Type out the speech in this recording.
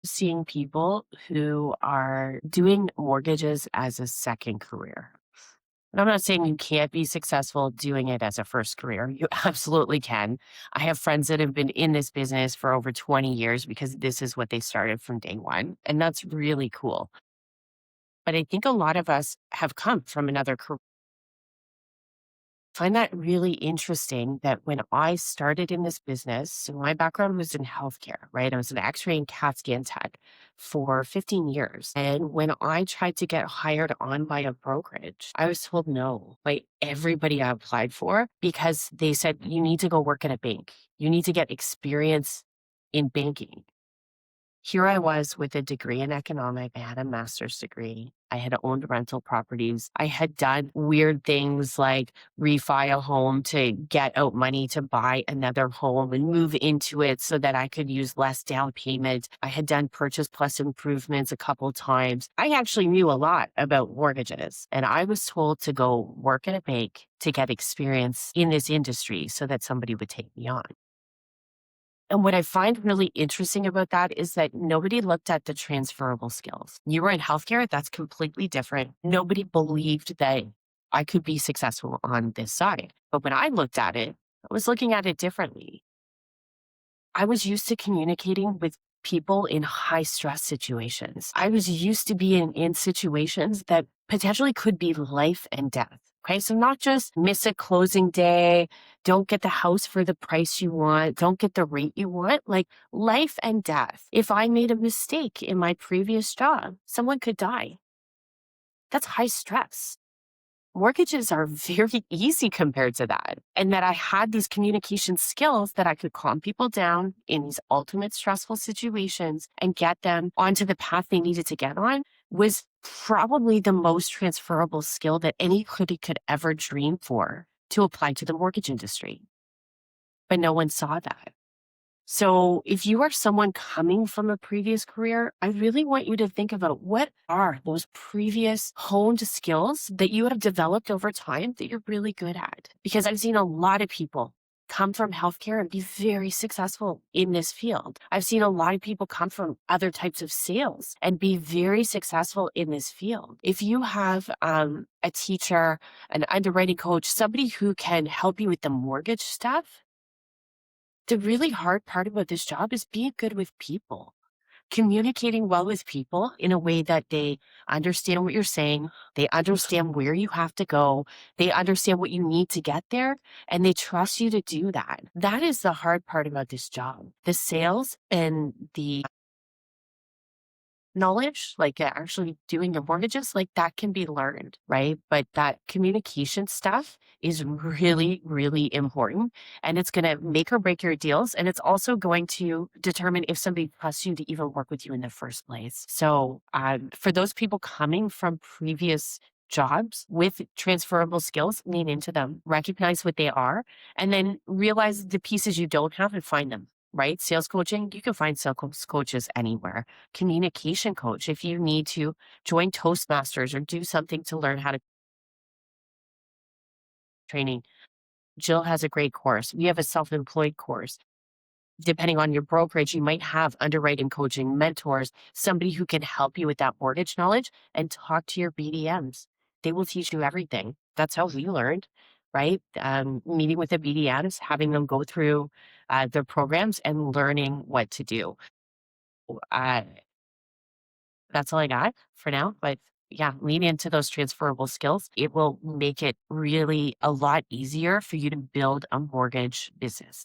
Seeing people who are doing mortgages as a second career. And I'm not saying you can't be successful doing it as a first career. You absolutely can. I have friends that have been in this business for over 20 years because this is what they started from day one. And that's really cool. But I think a lot of us have come from another career. Find that really interesting that when I started in this business, so my background was in healthcare, right? I was an x-ray and CAT scan tech for 15 years. And when I tried to get hired on by a brokerage, I was told no by everybody I applied for because they said, you need to go work at a bank. You need to get experience in banking. Here I was with a degree in economics. I had a master's degree. I had owned rental properties. I had done weird things like refi a home to get out money to buy another home and move into it so that I could use less down payment. I had done purchase plus improvements a couple times. I actually knew a lot about mortgages, and I was told to go work at a bank to get experience in this industry so that somebody would take me on. And what I find really interesting about that is that nobody looked at the transferable skills. You were in healthcare, that's completely different. Nobody believed that I could be successful on this side. But when I looked at it, I was looking at it differently. I was used to communicating with people in high stress situations. I was used to being in situations that potentially could be life and death. Okay. So not just miss a closing day, don't get the house for the price you want, don't get the rate you want, like life and death. If I made a mistake in my previous job, someone could die. That's high stress. Mortgages are very easy compared to that. And that I had these communication skills that I could calm people down in these ultimate stressful situations and get them onto the path they needed to get on was probably the most transferable skill that anybody could ever dream for to apply to the mortgage industry. But no one saw that. So if you are someone coming from a previous career, I really want you to think about what are those previous honed skills that you have developed over time that you're really good at. Because I've seen a lot of people come from healthcare and be very successful in this field. I've seen a lot of people come from other types of sales and be very successful in this field. If you have a teacher, an underwriting coach, somebody who can help you with the mortgage stuff, the really hard part about this job is being good with people, communicating well with people in a way that they understand what you're saying, they understand where you have to go, they understand what you need to get there, and they trust you to do that. That is the hard part about this job. The sales and the knowledge, like actually doing your mortgages, like that can be learned, right? But that communication stuff is really, really important. And it's going to make or break your deals. And it's also going to determine if somebody trusts you to even work with you in the first place. So for those people coming from previous jobs with transferable skills, lean into them, recognize what they are, and then realize the pieces you don't have and find them. Right? Sales coaching, you can find sales coaches anywhere. Communication coach, if you need to join Toastmasters or do something to learn how to training. Jill has a great course. We have a self-employed course. Depending on your brokerage, you might have underwriting coaching mentors, somebody who can help you with that mortgage knowledge and talk to your BDMs. They will teach you everything. That's how we learned, right? Meeting with the BDMs, having them go through the programs and learning what to do. Uh, That's all I got for now. But yeah, lean into those transferable skills. It will make it really a lot easier for you to build a mortgage business.